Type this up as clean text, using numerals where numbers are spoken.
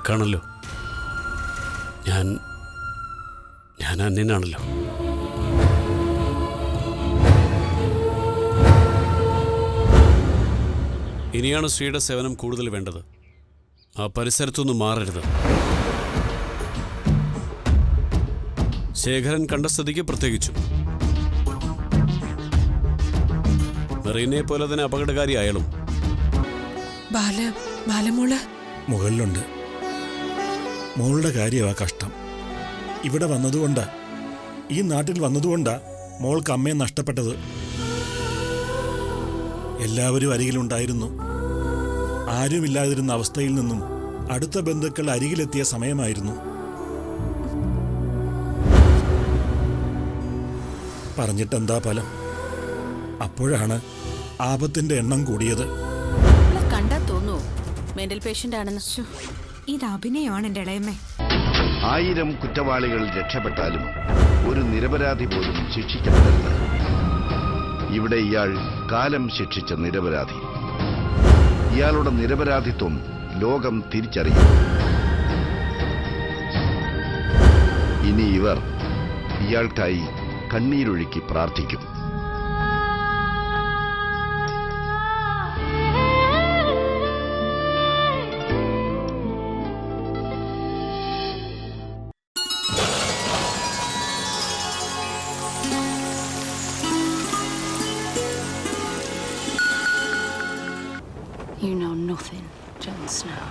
വാക്കാണല്ലോ. ഞാൻ അന്യനാണല്ലോ. ഇനിയാണ് ശ്രീയുടെ സേവനം കൂടുതൽ വേണ്ടത്. ആ പരിസരത്തൊന്നും മാറരുത്. ശേഖരൻ കണ്ട സ്ഥിതിക്ക് പ്രത്യേകിച്ചു. മെറീനെ പോലെ തന്നെ അപകടകാരി അയാളും. ബാലമോള് മുകളിലുണ്ട്. മോളുടെ കാര്യമാ കഷ്ടം. ഇവിടെ വന്നതുകൊണ്ടാ, ഈ നാട്ടിൽ വന്നതുകൊണ്ടാ മോൾക്ക് അമ്മയെ നഷ്ടപ്പെട്ടത്. എല്ലാവരും അരികിലുണ്ടായിരുന്നു. ആരുമില്ലാതിരുന്ന അവസ്ഥയിൽ നിന്നും അടുത്ത ബന്ധുക്കൾ അരികിലെത്തിയ സമയമായിരുന്നു. പറഞ്ഞിട്ടെന്താ ഫലം? അപ്പോഴാണ് ആപത്തിന്റെ എണ്ണം കൂടിയത്. കണ്ടാ തോന്നുവോ മെന്റൽ പേഷ്യന്റ് ആണെന്ന്? ഇത് അഭിനയമാണ് എന്റെ ഇളയമ്മേ. 1000 കുറ്റവാളികൾ രക്ഷപ്പെട്ടാലും ഒരു നിരപരാധി പോലും ശിക്ഷിക്കപ്പെടരുത്. ഇവിടെ ഇയാൾ കാലം ശിക്ഷിച്ച നിരപരാധി. ഇയാളുടെ നിരപരാധിത്വം ലോകം തിരിച്ചറിയും. ഇനി ഇവർ ഇയാൾക്കായി കണ്ണീരൊഴുക്കി പ്രാർത്ഥിക്കും. You know nothing, Jon Snow.